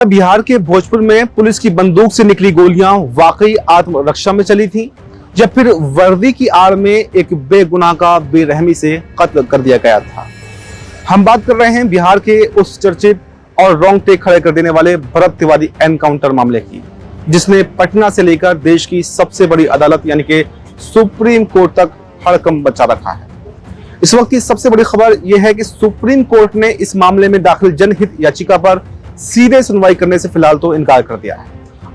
बिहार के भोजपुर में पुलिस की बंदूक से निकली गोलियां वाकई आत्मरक्षा में चली थी या फिर वर्दी की आड़ में एक बेगुनाह का बेरहमी से कत्ल कर दिया गया था। हम बात कर रहे हैं बिहार के उस चर्चित और रोंगटे खड़े कर देने वाले भरत तिवारी एनकाउंटर मामले की, जिसने पटना से लेकर देश की सबसे बड़ी अदालत यानी कि सुप्रीम कोर्ट तक हड़कंप मचा रखा है। इस वक्त की सबसे बड़ी खबर यह है कि सुप्रीम कोर्ट ने इस मामले में दाखिल जनहित याचिका पर सीधे सुनवाई करने से फिलहाल तो इनकार कर दिया है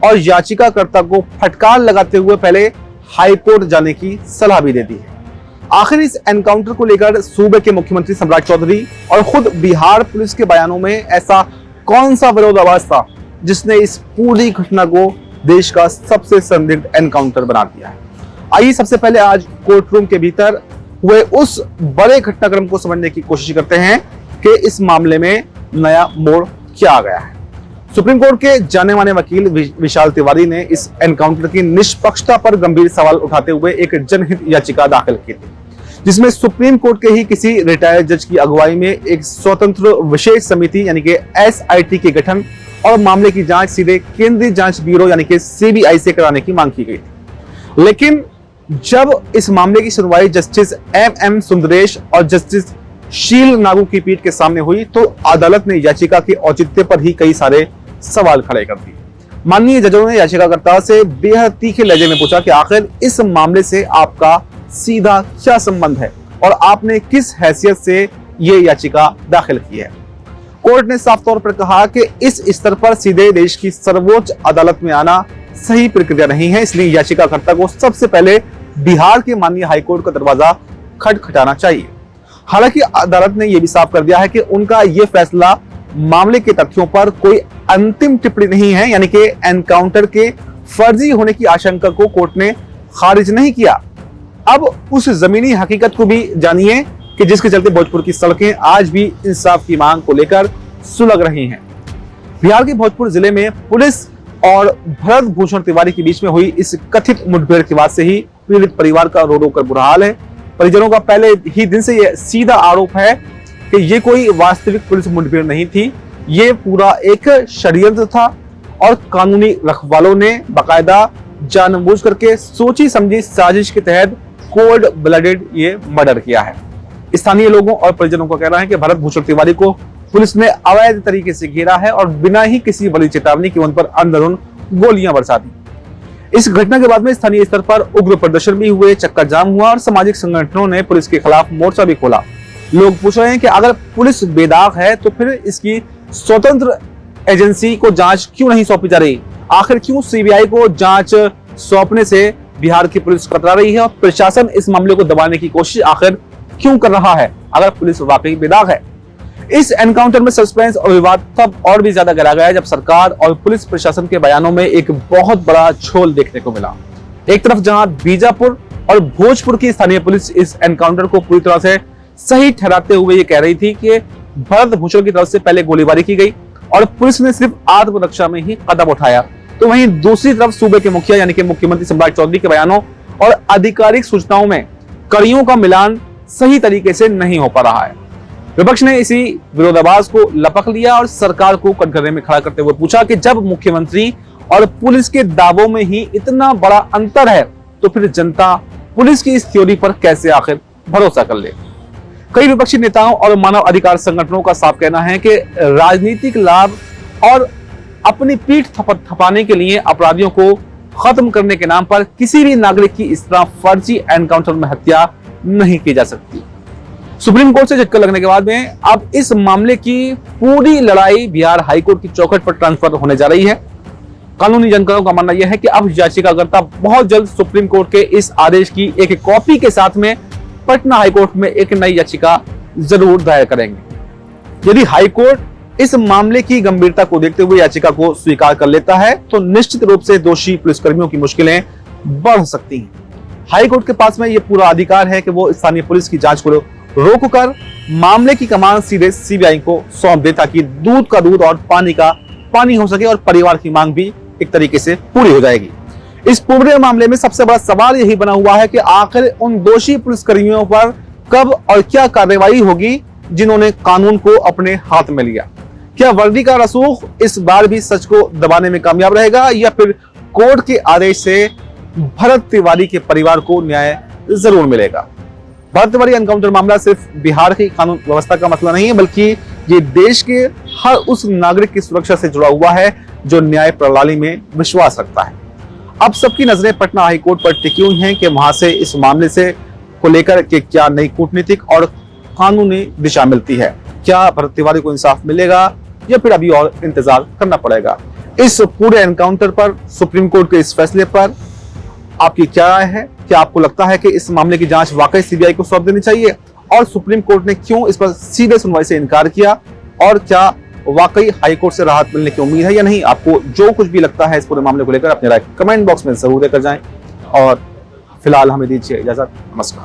और याचिकाकर्ता को फटकार लगाते हुए पहले हाई कोर्ट जाने की सलाह भी दे दी है। आखिर इस एनकाउंटर को लेकर सूबे के मुख्यमंत्री सम्राट चौधरी और खुद बिहार पुलिस के बयानों में ऐसा कौन सा विरोधाभास था जिसने इस पूरी घटना को देश का सबसे संदिग्ध एनकाउंटर बना दिया है। आइए सबसे पहले आज कोर्ट रूम के भीतर हुए उस बड़े घटनाक्रम को समझने की कोशिश करते हैं कि इस मामले में नया मोड़ क्या आ गया है। सुप्रीम कोर्ट के जाने माने वकील विशाल तिवारी ने इस एनकाउंटर की निष्पक्षता पर गंभीर सवाल उठाते हुए एक जनहित याचिका दाखिल की थी, जिसमें सुप्रीम कोर्ट के ही किसी रिटायर्ड जज की अगुवाई में एक स्वतंत्र विशेष समिति यानी कि SIT के गठन और मामले की जांच सीधे केंद्रीय जांच ब्यूरो यानी कि CBI से कराने की मांग की गई थी। लेकिन जब इस मामले की सुनवाई जस्टिस MM सुंदरेश और जस्टिस शील नागू की पीठ के सामने हुई तो अदालत ने याचिका के औचित्य पर ही कई सारे सवाल खड़े कर दिए। माननीय जजों ने याचिकाकर्ता से बेहद तीखे लहजे में पूछा कि आखिर इस मामले से आपका सीधा क्या संबंध है और आपने किस हैसियत से ये याचिका दाखिल की है। कोर्ट ने साफ तौर पर कहा कि इस स्तर पर सीधे देश की सर्वोच्च अदालत में आना सही प्रक्रिया नहीं है, इसलिए याचिकाकर्ता को सबसे पहले बिहार के माननीय हाईकोर्ट का दरवाजा खटखटाना चाहिए। हालांकि अदालत ने यह भी साफ कर दिया है कि उनका यह फैसला मामले के तथ्यों पर कोई अंतिम टिप्पणी नहीं है, यानी कि एनकाउंटर के फर्जी होने की आशंका को कोर्ट ने खारिज नहीं किया। अब उस जमीनी हकीकत को भी जानिए कि जिसके चलते भोजपुर की सड़कें आज भी इंसाफ की मांग को लेकर सुलग रही हैं। बिहार के भोजपुर जिले में पुलिस और भरत भूषण तिवारी के बीच में हुई इस कथित मुठभेड़ के बाद से ही पीड़ित परिवार का रो रो कर बुरा हाल है। परिजनों का पहले ही दिन से यह सीधा आरोप है कि ये कोई वास्तविक पुलिस मुठभेड़ नहीं थी, ये पूरा एक षड्यंत्र था और कानूनी रखवालों ने बाकायदा जानबूझ करके सोची समझी साजिश के तहत कोल्ड ब्लडेड ये मर्डर किया है। स्थानीय लोगों और परिजनों का कहना है कि भरत भूषण तिवारी को पुलिस ने अवैध तरीके से घेरा है और बिना ही किसी बड़ी चेतावनी के उन पर अंधाधुंध गोलियां बरसा दी। इस घटना के बाद में स्थानीय स्तर पर उग्र प्रदर्शन भी हुए, चक्का जाम हुआ और सामाजिक संगठनों ने पुलिस के खिलाफ मोर्चा भी खोला। लोग पूछ रहे हैं कि अगर पुलिस बेदाग है तो फिर इसकी स्वतंत्र एजेंसी को जांच क्यों नहीं सौंपी जा रही? आखिर क्यों CBI को जांच सौंपने से बिहार की पुलिस कतरा रही है और प्रशासन इस मामले को दबाने की कोशिश आखिर क्यों कर रहा है अगर पुलिस वाकई बेदाग है? इस एनकाउंटर में सस्पेंस और विवाद तब और भी ज्यादा गहरा गया जब सरकार और पुलिस प्रशासन के बयानों में एक बहुत बड़ा झोल देखने को मिला। एक तरफ जहां बीजापुर और भोजपुर की स्थानीय पुलिस इस एनकाउंटर को पूरी तरह से सही ठहराते हुए ये कह रही थी कि भरत भूषण की तरफ से पहले गोलीबारी की गई और पुलिस ने सिर्फ आत्मरक्षा में ही कदम उठाया, तो वहीं दूसरी तरफ सूबे के मुखिया यानी कि मुख्यमंत्री सम्राट चौधरी के बयानों और आधिकारिक सूचनाओं में कड़ियों का मिलान सही तरीके से नहीं हो पा रहा है। विपक्ष ने इसी विरोधाभास को लपक लिया और सरकार को कटघरे में खड़ा करते हुए पूछा कि जब मुख्यमंत्री और पुलिस के दावों में ही इतना बड़ा अंतर है तो फिर जनता पुलिस की इस थ्योरी पर कैसे आखिर भरोसा कर ले? कई विपक्षी नेताओं और मानव अधिकार संगठनों का साफ कहना है कि राजनीतिक लाभ और अपनी पीठ थपाने के लिए अपराधियों को खत्म करने के नाम पर किसी भी नागरिक की इस तरह फर्जी एनकाउंटर में हत्या नहीं की जा सकती। सुप्रीम कोर्ट से झटका लगने के बाद में अब इस मामले की पूरी लड़ाई बिहार हाईकोर्ट की चौखट पर ट्रांसफर होने जा रही है। कानूनी जानकारों का मानना यह है कि अब याचिकाकर्ता बहुत जल्द सुप्रीम कोर्ट के इस आदेश की एक कॉपी के साथ में पटना हाईकोर्ट में एक नई याचिका जरूर दायर करेंगे। यदि हाईकोर्ट इस मामले की गंभीरता को देखते हुए याचिका को स्वीकार कर लेता है तो निश्चित रूप से दोषी पुलिसकर्मियों की मुश्किलें बढ़ सकती हैं। हाईकोर्ट के पास में यह पूरा अधिकार है कि वो स्थानीय पुलिस की जांच को रोककर मामले की कमान सीधे CBI को सौंप दे ताकि दूध का दूध और पानी का पानी हो सके और परिवार की मांग भी एक तरीके से पूरी हो जाएगी। इस पूरे मामले में सबसे बड़ा सवाल यही बना हुआ है कि आखिर उन दोषी पुलिसकर्मियों पर कब और क्या कार्रवाई होगी जिन्होंने कानून को अपने हाथ में लिया। क्या वर्दी का रसूख इस बार भी सच को दबाने में कामयाब रहेगा या फिर कोर्ट के आदेश से भरत तिवारी के परिवार को न्याय जरूर मिलेगा? भरत तिवारी एनकाउंटर मामला सिर्फ बिहार की कानून व्यवस्था का मसला नहीं है, बल्कि ये देश के हर उस नागरिक की सुरक्षा से जुड़ा हुआ है जो न्याय प्रणाली में विश्वास रखता है। अब सबकी नजरें पटना हाईकोर्ट पर टिकी हुई हैं कि वहां से इस मामले से को लेकर के क्या नई कूटनीतिक और कानूनी दिशा मिलती है। क्या भरत तिवारी को इंसाफ मिलेगा या फिर अभी और इंतजार करना पड़ेगा? इस पूरे एनकाउंटर पर, सुप्रीम कोर्ट के इस फैसले पर आपकी क्या राय है? क्या आपको लगता है कि इस मामले की जांच वाकई सीबीआई को सौंप देनी चाहिए और सुप्रीम कोर्ट ने क्यों इस पर सीधे सुनवाई से इनकार किया? और क्या वाकई हाईकोर्ट से राहत मिलने की उम्मीद है या नहीं? आपको जो कुछ भी लगता है इस पूरे मामले को लेकर अपनी राय कमेंट बॉक्स में जरूर देकर जाएं और फिलहाल हमें दीजिए इजाजत। नमस्कार।